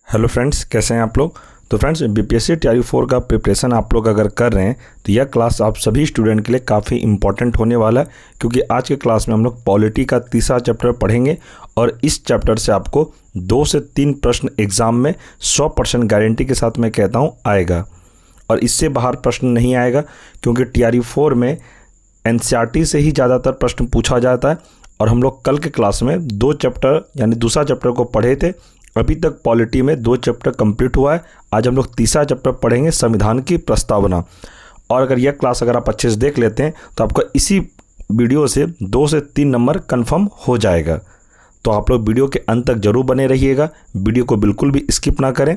Hello friends, कैसे हैं आप लोग। तो फ्रेंड्स, बीपीएससी टीआरई 4 का प्रिपरेशन आप लोग अगर कर रहे हैं तो यह क्लास आप सभी स्टूडेंट के लिए काफ़ी इंपॉर्टेंट होने वाला है, क्योंकि आज के क्लास में हम लोग पॉलिटी का तीसरा चैप्टर पढ़ेंगे और इस चैप्टर से आपको 2 से 3 प्रश्न एग्जाम में 100% गारंटी के साथ मैं कहता हूँ आएगा। और इससे बाहर प्रश्न नहीं आएगा, क्योंकि टीआरई 4 में एनसीईआरटी से ही ज़्यादातर प्रश्न पूछा जाता है। और हम लोग कल के क्लास में 2 चैप्टर यानी दूसरा चैप्टर को पढ़े थे। अभी तक पॉलिटी में 2 चैप्टर कंप्लीट हुआ है। आज हम लोग तीसरा चैप्टर पढ़ेंगे, संविधान की प्रस्तावना। और अगर यह क्लास अगर आप अच्छे से देख लेते हैं तो आपका इसी वीडियो से 2 से 3 नंबर कंफर्म हो जाएगा। तो आप लोग वीडियो के अंत तक जरूर बने रहिएगा, वीडियो को बिल्कुल भी स्किप ना करें।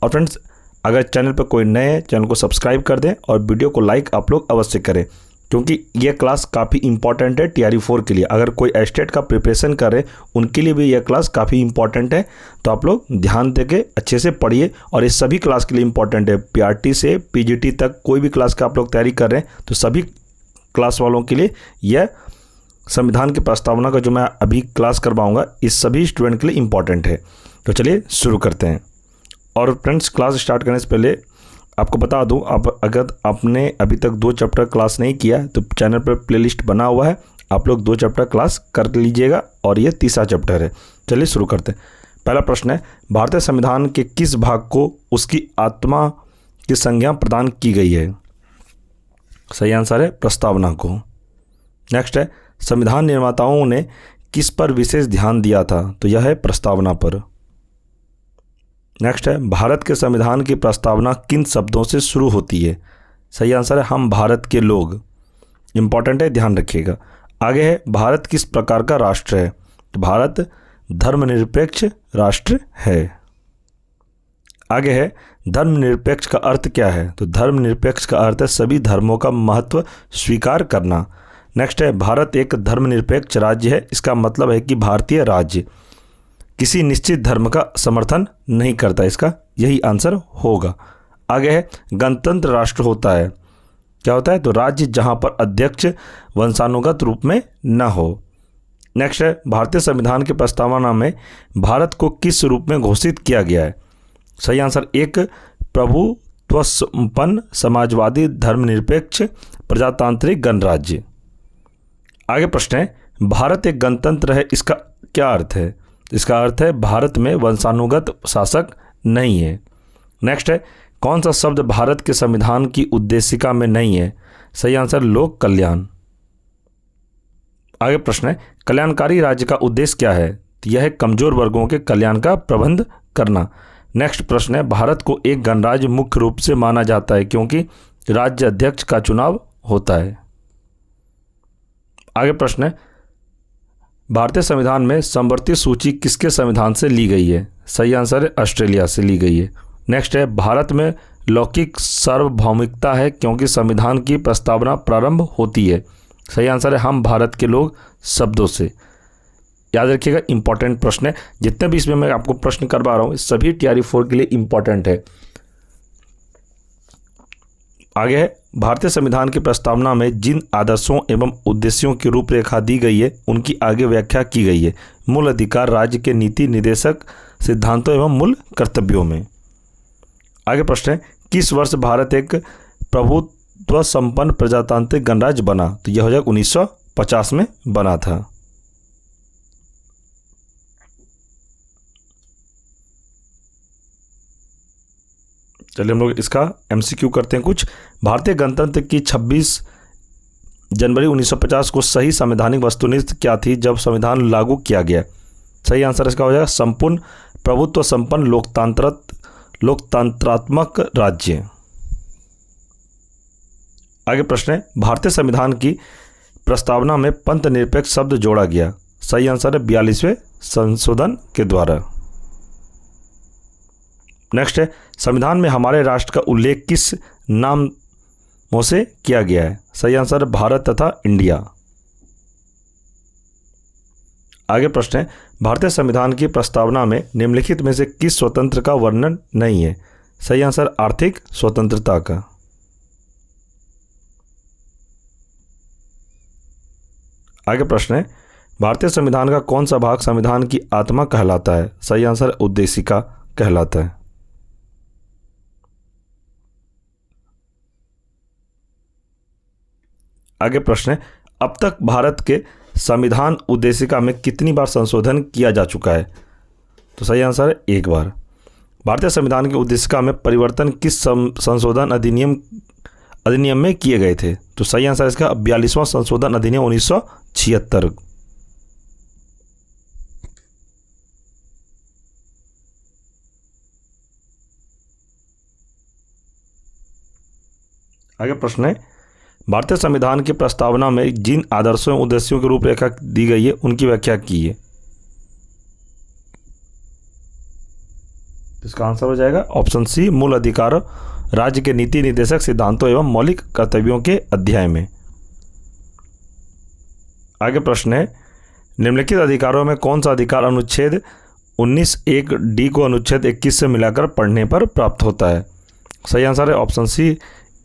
और फ्रेंड्स, अगर चैनल पर कोई नए हैं, चैनल को सब्सक्राइब कर दें और वीडियो को लाइक आप लोग अवश्य करें, क्योंकि यह क्लास काफ़ी इंपॉर्टेंट है टीआरई 4 के लिए। अगर कोई एस्टेट का प्रिपरेशन कर रहे उनके लिए भी यह क्लास काफ़ी इंपॉर्टेंट है। तो आप लोग ध्यान देके अच्छे से पढ़िए। और ये सभी क्लास के लिए इंपॉर्टेंट है, पीआरटी से पीजीटी तक कोई भी क्लास का आप लोग तैयारी कर रहे हैं तो सभी क्लास वालों के लिए यह संविधान की प्रस्तावना का जो मैं अभी क्लास करवाऊँगा इस सभी स्टूडेंट के लिए इंपॉर्टेंट है। तो चलिए शुरू करते हैं। और फ्रेंड्स, क्लास स्टार्ट करने से पहले आपको बता दूं, आप अगर आपने अभी तक 2 चैप्टर क्लास नहीं किया तो चैनल पर प्लेलिस्ट बना हुआ है, आप लोग 2 चैप्टर क्लास कर लीजिएगा और ये तीसरा चैप्टर है। चलिए शुरू करते हैं। पहला प्रश्न है, भारतीय संविधान के किस भाग को उसकी आत्मा की संज्ञा प्रदान की गई है? सही आंसर है प्रस्तावना को। नेक्स्ट है, संविधान निर्माताओं ने किस पर विशेष ध्यान दिया था? तो यह है प्रस्तावना पर। नेक्स्ट है, भारत के संविधान की प्रस्तावना किन शब्दों से शुरू होती है? सही आंसर है हम भारत के लोग। इंपॉर्टेंट है, ध्यान रखिएगा। आगे है, भारत किस प्रकार का राष्ट्र है? तो भारत धर्मनिरपेक्ष राष्ट्र है। आगे है, धर्मनिरपेक्ष का अर्थ क्या है? तो धर्मनिरपेक्ष का अर्थ है सभी धर्मों का महत्व स्वीकार करना। नेक्स्ट है, भारत एक धर्मनिरपेक्ष राज्य है, इसका मतलब है कि भारतीय राज्य किसी निश्चित धर्म का समर्थन नहीं करता। इसका यही आंसर होगा। आगे है, गणतंत्र राष्ट्र होता है, क्या होता है? तो राज्य जहां पर अध्यक्ष वंशानुगत रूप में न हो। नेक्स्ट है, भारतीय संविधान की प्रस्तावना में भारत को किस रूप में घोषित किया गया है? सही आंसर एक प्रभुत्व संपन्न समाजवादी धर्मनिरपेक्ष प्रजातांत्रिक गणराज्य। आगे प्रश्न है, भारत एक गणतंत्र है, इसका क्या अर्थ है? इसका अर्थ है भारत में वंशानुगत शासक नहीं है। नेक्स्ट है, कौन सा शब्द भारत के संविधान की उद्देशिका में नहीं है? सही आंसर लोक कल्याण। आगे प्रश्न है, कल्याणकारी राज्य का उद्देश्य क्या है? तो यह है कमजोर वर्गों के कल्याण का प्रबंध करना। नेक्स्ट प्रश्न है, भारत को एक गणराज्य मुख्य रूप से माना जाता है क्योंकि राज्य अध्यक्ष का चुनाव होता है। आगे प्रश्न है, भारतीय संविधान में समवर्ती सूची किसके संविधान से ली गई है? सही आंसर है ऑस्ट्रेलिया से ली गई है। नेक्स्ट है, भारत में लौकिक सार्वभौमिकता है क्योंकि संविधान की प्रस्तावना प्रारंभ होती है। सही आंसर है हम भारत के लोग शब्दों से। याद रखिएगा, इंपॉर्टेंट प्रश्न है। जितने भी इसमें मैं आपको प्रश्न करवा रहा हूँ सभी टीआरई 4 के लिए इंपॉर्टेंट है। आगे है, भारतीय संविधान की प्रस्तावना में जिन आदर्शों एवं उद्देश्यों की रूपरेखा दी गई है उनकी आगे व्याख्या की गई है। मूल अधिकार, राज्य के नीति निर्देशक सिद्धांतों एवं मूल कर्तव्यों में। आगे प्रश्न है, किस वर्ष भारत एक प्रभुत्व संपन्न प्रजातांत्रिक गणराज्य बना? तो यह हो जाएगा 1950 में बना था। चलिए हम लोग इसका एमसीक्यू करते हैं कुछ। भारतीय गणतंत्र की 26 जनवरी 1950 को सही संवैधानिक वस्तुनिष्ठ क्या थी जब संविधान लागू किया गया? सही आंसर इसका हो जाएगा संपूर्ण प्रभुत्व संपन्न लोकतंत्रात्मक राज्य। आगे प्रश्न है, भारतीय संविधान की प्रस्तावना में पंथ निरपेक्ष शब्द जोड़ा गया। सही आंसर है 42वें संशोधन के द्वारा। नेक्स्ट है, संविधान में हमारे राष्ट्र का उल्लेख किस नामों से किया गया है? सही आंसर है भारत तथा इंडिया। आगे प्रश्न है, भारतीय संविधान की प्रस्तावना में निम्नलिखित में से किस स्वतंत्र का वर्णन नहीं है? सही आंसर आर्थिक स्वतंत्रता का। आगे प्रश्न है, भारतीय संविधान का कौन सा भाग संविधान की आत्मा कहलाता है? सही आंसर उद्देशिका कहलाता है। आगे प्रश्न है, अब तक भारत के संविधान उद्देशिका में कितनी बार संशोधन किया जा चुका है? तो सही आंसर है 1 बार। भारतीय संविधान की उद्देशिका में परिवर्तन किस संशोधन अधिनियम में किए गए थे? तो सही आंसर इसका 42वां संशोधन अधिनियम 1976। आगे प्रश्न है, भारतीय संविधान की प्रस्तावना में जिन आदर्शों एवं उद्देश्यों की रूपरेखा दी गई है उनकी व्याख्या कीजिए। इसका आंसर हो जाएगा ऑप्शन सी, मूल अधिकार राज्य के नीति निर्देशक सिद्धांतों एवं मौलिक कर्तव्यों के अध्याय में। आगे प्रश्न है, निम्नलिखित अधिकारों में कौन सा अधिकार अनुच्छेद 19(1)(d) को अनुच्छेद 21 से मिलाकर पढ़ने पर प्राप्त होता है? सही आंसर है ऑप्शन सी,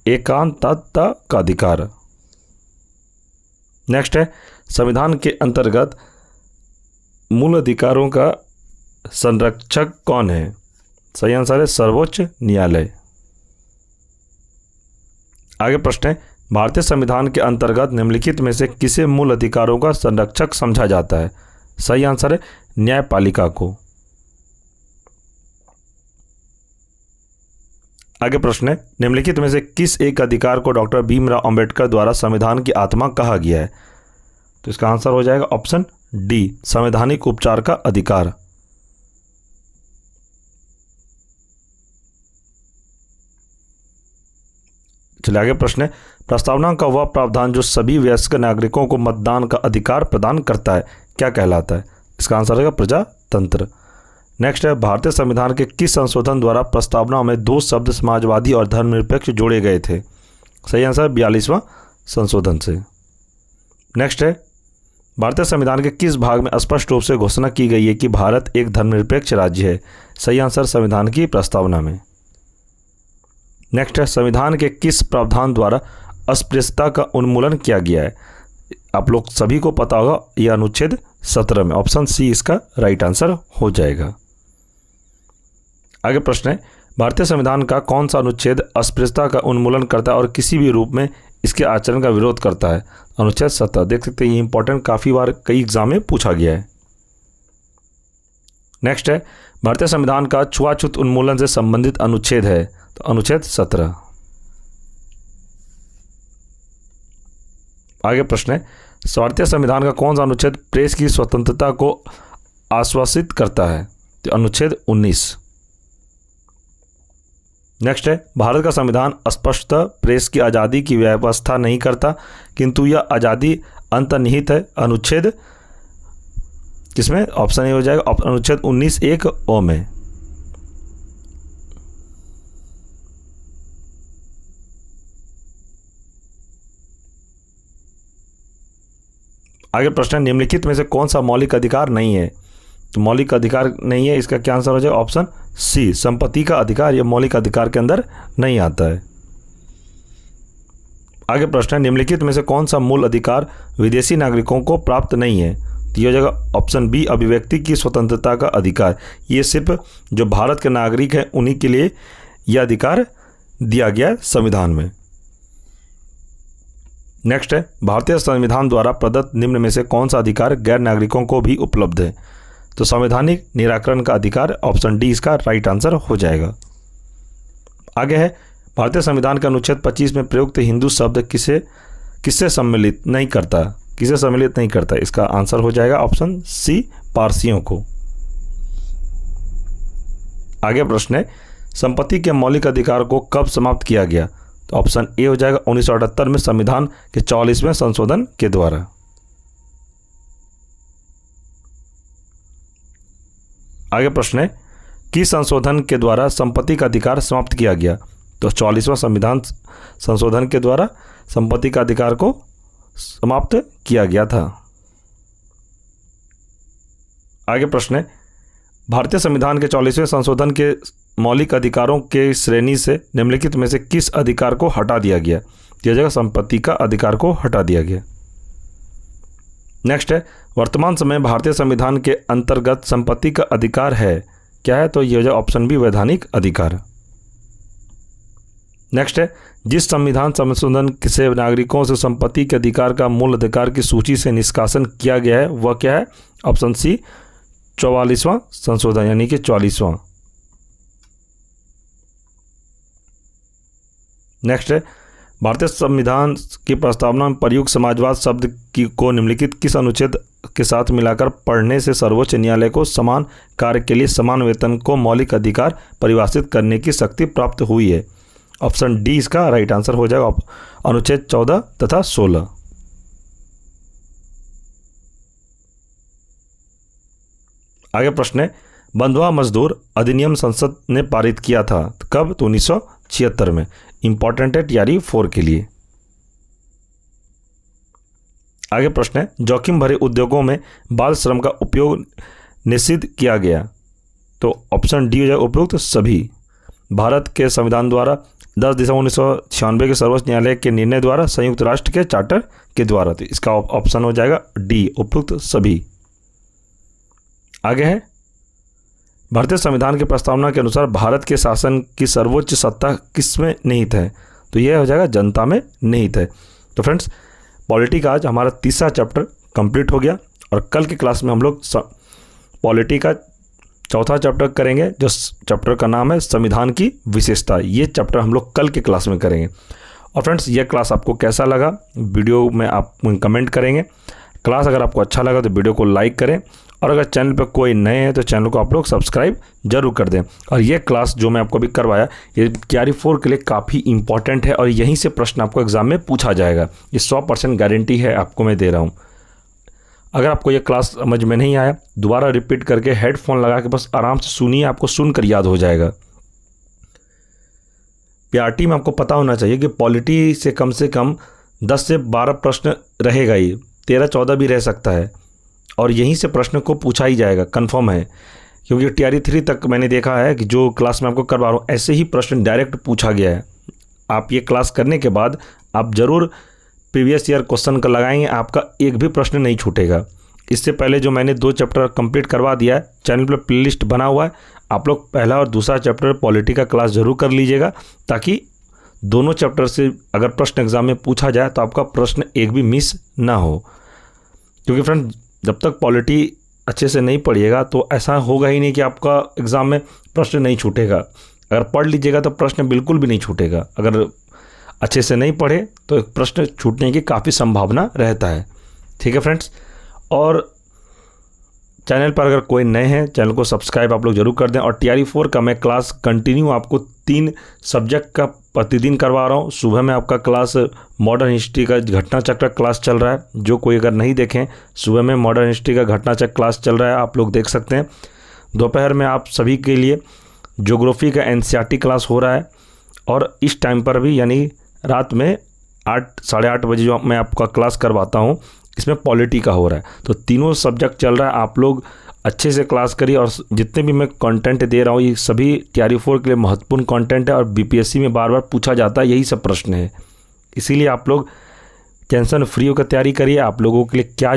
एकांतता का अधिकार। नेक्स्ट है, संविधान के अंतर्गत मूल अधिकारों का संरक्षक कौन है? सही आंसर है सर्वोच्च न्यायालय। आगे प्रश्न है, भारतीय संविधान के अंतर्गत निम्नलिखित में से किसे मूल अधिकारों का संरक्षक समझा जाता है? सही आंसर है न्यायपालिका को। आगे प्रश्न है, निम्नलिखित में से किस एक अधिकार को डॉक्टर भीमराव अंबेडकर द्वारा संविधान की आत्मा कहा गया है? तो इसका आंसर हो जाएगा ऑप्शन डी, संवैधानिक उपचार का अधिकार। चलिए आगे प्रश्न है, प्रस्तावना का वह प्रावधान जो सभी वयस्क नागरिकों को मतदान का अधिकार प्रदान करता है क्या कहलाता है? इसका आंसर है प्रजातंत्र। नेक्स्ट है, भारतीय संविधान के किस संशोधन द्वारा प्रस्तावना में 2 शब्द समाजवादी और धर्मनिरपेक्ष जोड़े गए थे? सही आंसर 42वां संशोधन से। नेक्स्ट है, भारतीय संविधान के किस भाग में स्पष्ट रूप से घोषणा की गई है कि भारत एक धर्मनिरपेक्ष राज्य है? सही आंसर संविधान की प्रस्तावना में। नेक्स्ट है, संविधान के किस प्रावधान द्वारा अस्पृश्यता का उन्मूलन किया गया है? आप लोग सभी को पता होगा, यह अनुच्छेद 17 में। ऑप्शन सी इसका राइट आंसर हो जाएगा। आगे प्रश्न है, भारतीय संविधान का कौन सा अनुच्छेद अस्पृश्यता का उन्मूलन करता है और किसी भी रूप में इसके आचरण का विरोध करता है? अनुच्छेद 17। देख सकते हैं ये इंपॉर्टेंट, काफी बार कई एग्जाम में पूछा गया है। नेक्स्ट है, भारतीय संविधान का छुआछूत उन्मूलन से संबंधित अनुच्छेद है? तो अनुच्छेद 17। आगे प्रश्न है, भारतीय संविधान का कौन सा अनुच्छेद प्रेस की स्वतंत्रता को आश्वासित करता है? तो अनुच्छेद 19। नेक्स्ट है, भारत का संविधान स्पष्टतः प्रेस की आज़ादी की व्यवस्था नहीं करता किंतु यह आज़ादी अंतर्निहित है। अनुच्छेद किसमें? ऑप्शन ए हो जाएगा अनुच्छेद 19(1)(ओ) में। आगे प्रश्न है, निम्नलिखित में से कौन सा मौलिक अधिकार नहीं है? तो मौलिक अधिकार नहीं है, इसका क्या आंसर हो जाएगा? ऑप्शन सी, संपत्ति का अधिकार। यह मौलिक अधिकार के अंदर नहीं आता है। आगे प्रश्न है, निम्नलिखित में से कौन सा मूल अधिकार विदेशी नागरिकों को प्राप्त नहीं है? तो यह हो जाएगा ऑप्शन बी, अभिव्यक्ति की स्वतंत्रता का अधिकार। ये सिर्फ जो भारत के नागरिक हैं उन्हीं के लिए यह अधिकार दिया गया है संविधान में। नेक्स्ट है, भारतीय संविधान द्वारा प्रदत्त निम्न में से कौन सा अधिकार गैर नागरिकों को भी उपलब्ध है? तो संवैधानिक निराकरण का अधिकार। ऑप्शन डी इसका राइट आंसर हो जाएगा। आगे है, भारतीय संविधान के अनुच्छेद 25 में प्रयुक्त हिंदू शब्द किससे सम्मिलित नहीं करता? किसे सम्मिलित नहीं करता? इसका आंसर हो जाएगा ऑप्शन सी, पारसियों को। आगे प्रश्न है, संपत्ति के मौलिक अधिकार को कब समाप्त किया गया? तो ऑप्शन ए हो जाएगा 1978 में संविधान के 44वें संशोधन के द्वारा। आगे प्रश्न है, किस संशोधन के द्वारा संपत्ति का अधिकार समाप्त किया गया? तो 44वां संविधान संशोधन के द्वारा संपत्ति का अधिकार को समाप्त किया गया था। आगे प्रश्न है, भारतीय संविधान के 44वें संशोधन के मौलिक अधिकारों के श्रेणी से निम्नलिखित में से किस अधिकार को हटा दिया गया? यह जगह संपत्ति का अधिकार को हटा दिया गया। नेक्स्ट है, वर्तमान समय भारतीय संविधान के अंतर्गत संपत्ति का अधिकार है क्या है, तो ये हो जाए ऑप्शन बी वैधानिक अधिकार। नेक्स्ट है, जिस संविधान संशोधन से नागरिकों से संपत्ति के अधिकार का मूल अधिकार की सूची से निष्कासन किया गया है वह क्या है, ऑप्शन सी 44वां संशोधन यानी कि 44वां। नेक्स्ट है, भारतीय संविधान की प्रस्तावना में प्रयुक्त समाजवाद शब्द को निम्नलिखित किस अनुच्छेद के साथ मिलाकर पढ़ने से सर्वोच्च न्यायालय को समान कार्य के लिए समान वेतन को मौलिक अधिकार परिभाषित करने की शक्ति प्राप्त हुई है? ऑप्शन डी इसका राइट आंसर हो जाएगा, अनुच्छेद 14 तथा 16। आगे प्रश्न है, बंधुआ मजदूर अधिनियम संसद ने पारित किया था कब, तो 1976 में। इंपॉर्टेंट है टीआरई 4 के लिए। आगे प्रश्न है, जोखिम भरे उद्योगों में बाल श्रम का उपयोग निषिद्ध किया गया, तो ऑप्शन डी हो जाए उपयुक्त सभी। भारत के संविधान द्वारा 10 दिसंबर 1996 के सर्वोच्च न्यायालय के निर्णय द्वारा, संयुक्त राष्ट्र के चार्टर के द्वारा, तो इसका ऑप्शन हो जाएगा डी उपयुक्त सभी। आगे है, भारतीय संविधान की प्रस्तावना के अनुसार भारत के शासन की सर्वोच्च सत्ता किसमें निहित है, तो यह हो जाएगा जनता में निहित है। तो फ्रेंड्स, पॉलिटी का आज हमारा तीसरा चैप्टर कंप्लीट हो गया और कल की क्लास में हम लोग पॉलिटी का चौथा चैप्टर करेंगे, जो चैप्टर का नाम है संविधान की विशेषता। ये चैप्टर हम लोग कल के क्लास में करेंगे। और फ्रेंड्स, ये क्लास आपको कैसा लगा वीडियो में आप कमेंट करेंगे। क्लास अगर आपको अच्छा लगा तो वीडियो को लाइक करें, और अगर चैनल पर कोई नए हैं तो चैनल को आप लोग सब्सक्राइब जरूर कर दें। और ये क्लास जो मैं आपको अभी करवाया, ये टीआरई 4 के लिए काफ़ी इंपॉर्टेंट है और यहीं से प्रश्न आपको एग्जाम में पूछा जाएगा। ये 100% गारंटी है, आपको मैं दे रहा हूँ। अगर आपको ये क्लास समझ में नहीं आया, दोबारा रिपीट करके हेडफोन लगा के बस आराम से सुनिए, आपको सुनकर याद हो जाएगा। पीआरटी में आपको पता होना चाहिए कि पॉलिटी से कम 10 से 12 प्रश्न रहेगा, ही 13-14 भी रह सकता है, और यहीं से प्रश्न को पूछा ही जाएगा, कंफर्म है। क्योंकि टीआरई 3 तक मैंने देखा है कि जो क्लास में आपको करवा रहा हूँ ऐसे ही प्रश्न डायरेक्ट पूछा गया है। आप ये क्लास करने के बाद आप ज़रूर प्रीवियस ईयर क्वेश्चन का लगाएंगे, आपका एक भी प्रश्न नहीं छूटेगा। इससे पहले जो मैंने 2 चैप्टर कंप्लीट करवा दिया है, चैनल पर प्लेलिस्ट बना हुआ है, आप लोग पहला और दूसरा चैप्टर पॉलिटी का क्लास ज़रूर कर लीजिएगा, ताकि दोनों चैप्टर से अगर प्रश्न एग्जाम में पूछा जाए तो आपका प्रश्न एक भी मिस ना हो। क्योंकि फ्रेंड, जब तक पॉलिटी अच्छे से नहीं पढ़िएगा तो ऐसा होगा ही नहीं कि आपका एग्ज़ाम में प्रश्न नहीं छूटेगा। अगर पढ़ लीजिएगा तो प्रश्न बिल्कुल भी नहीं छूटेगा। अगर अच्छे से नहीं पढ़े तो प्रश्न छूटने की काफ़ी संभावना रहता है। ठीक है फ्रेंड्स, और चैनल पर अगर कोई नए हैं, चैनल को सब्सक्राइब आप लोग जरूर कर दें। और टीआरई 4 का मैं क्लास कंटिन्यू आपको 3 सब्जेक्ट का प्रतिदिन करवा रहा हूँ। सुबह में आपका क्लास मॉडर्न हिस्ट्री का घटना चक्र क्लास चल रहा है, जो कोई अगर नहीं देखें, सुबह में मॉडर्न हिस्ट्री का घटना चक्र क्लास चल रहा है, आप लोग देख सकते हैं। दोपहर में आप सभी के लिए ज्योग्राफी का एनसीईआरटी क्लास हो रहा है, और इस टाइम पर भी यानी रात में 8 साढ़े 8 बजे जो मैं आपका क्लास करवाता हूँ, इसमें पॉलिटी का हो रहा है। तो तीनों सब्जेक्ट चल रहा है, आप लोग अच्छे से क्लास करिए। और जितने भी मैं कंटेंट दे रहा हूँ ये सभी टीआरई 4 के लिए महत्वपूर्ण कंटेंट है, और बीपीएससी में बार बार पूछा जाता है, यही सब प्रश्न है। इसीलिए आप लोग टेंशन फ्री होकर तैयारी करिए। आप लोगों के लिए क्या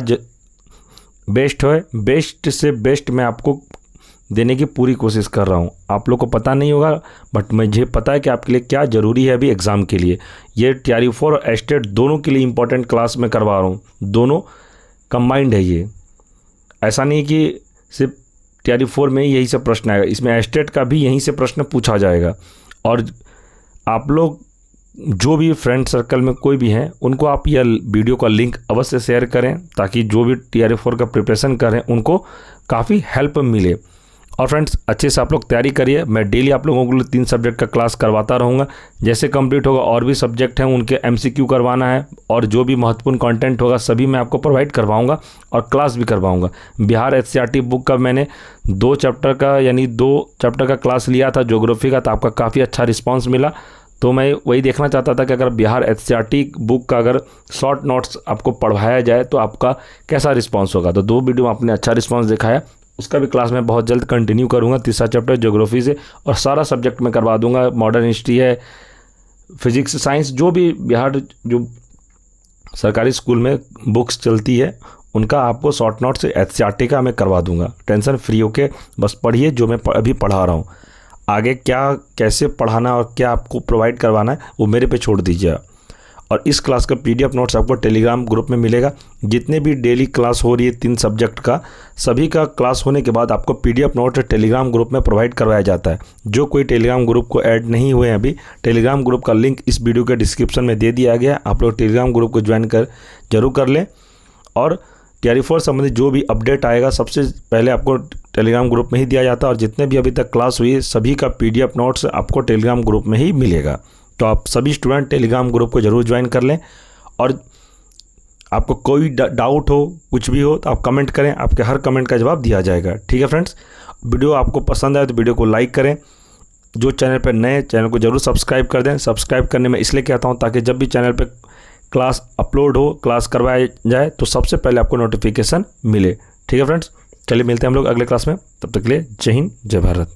बेस्ट है, बेस्ट से बेस्ट मैं आपको देने की पूरी कोशिश कर रहा हूँ। आप लोग को पता नहीं होगा, बट मुझे पता है कि आपके लिए क्या ज़रूरी है अभी एग्ज़ाम के लिए। ये टीआरई 4 और एस्टेट दोनों के लिए इंपॉर्टेंट क्लास में करवा रहा हूँ, दोनों कंबाइंड है। ये ऐसा नहीं कि सिर्फ टीआरई 4 में ही यही सब प्रश्न आएगा, इसमें एस्टेट का भी यहीं से प्रश्न पूछा जाएगा। और आप लोग जो भी फ्रेंड सर्कल में कोई भी हैं, उनको आप यह वीडियो का लिंक अवश्य शेयर करें, ताकि जो भी टीआरई 4 का प्रिपरेशन कर रहे हैं उनको काफ़ी हेल्प मिले। और फ्रेंड्स, अच्छे से आप लोग तैयारी करिए। मैं डेली आप लोगों के लिए 3 सब्जेक्ट का क्लास करवाता रहूँगा। जैसे कंप्लीट होगा और भी सब्जेक्ट हैं उनके एमसीक्यू करवाना है, और जो भी महत्वपूर्ण कंटेंट होगा सभी मैं आपको प्रोवाइड करवाऊंगा और क्लास भी करवाऊंगा। बिहार एचसीईआरटी बुक का मैंने 2 चैप्टर का क्लास लिया था ज्योग्राफी का, तो आपका काफ़ी अच्छा रिस्पॉन्स मिला। तो मैं वही देखना चाहता था कि अगर बिहार एचसीईआरटी बुक का अगर शॉर्ट नोट्स आपको पढ़वाया जाए तो आपका कैसा रिस्पॉन्स होगा। तो 2 वीडियो में आपने अच्छा रिस्पॉन्स दिखाया, उसका भी क्लास मैं बहुत जल्द कंटिन्यू करूंगा। तीसरा चैप्टर ज्योग्राफी से, और सारा सब्जेक्ट में करवा दूंगा। मॉडर्न हिस्ट्री है, फिजिक्स, साइंस, जो भी बिहार जो सरकारी स्कूल में बुक्स चलती है उनका आपको शॉर्ट नोट से एनसीईआरटी का मैं करवा दूंगा। टेंशन फ्री होके बस पढ़िए जो मैं अभी पढ़ा रहा हूँ। आगे क्या कैसे पढ़ाना और क्या आपको प्रोवाइड करवाना है वो मेरे पे छोड़ दीजिए। और इस क्लास का पीडीएफ नोट्स आपको टेलीग्राम ग्रुप में मिलेगा। जितने भी डेली क्लास हो रही है 3 सब्जेक्ट का, सभी का क्लास होने के बाद आपको पीडीएफ नोट टेलीग्राम ग्रुप में प्रोवाइड करवाया जाता है। जो कोई टेलीग्राम ग्रुप को ऐड नहीं हुए हैं अभी, टेलीग्राम ग्रुप का लिंक इस वीडियो के डिस्क्रिप्शन में दे दिया गया है। आप लोग टेलीग्राम ग्रुप को ज्वाइन जरूर कर लें। और टीआरई 4 संबंधित जो भी अपडेट आएगा सबसे पहले आपको टेलीग्राम ग्रुप में ही दिया जाता है। और जितने भी अभी तक क्लास हुई है सभी का पीडीएफ नोट्स आपको टेलीग्राम ग्रुप में ही मिलेगा। तो आप सभी स्टूडेंट टेलीग्राम ग्रुप को जरूर ज्वाइन कर लें। और आपको कोई डाउट हो, कुछ भी हो तो आप कमेंट करें, आपके हर कमेंट का जवाब दिया जाएगा। ठीक है फ्रेंड्स, वीडियो आपको पसंद आए तो वीडियो को लाइक करें। जो चैनल पर नए, चैनल को जरूर सब्सक्राइब कर दें। सब्सक्राइब करने में इसलिए कहता हूँ ताकि जब भी चैनल पर क्लास अपलोड हो, क्लास करवाया जाए तो सबसे पहले आपको नोटिफिकेशन मिले। ठीक है फ्रेंड्स, चलिए मिलते हैं हम लोग अगले क्लास में। तब तक के लिए जय हिंद, जय भारत।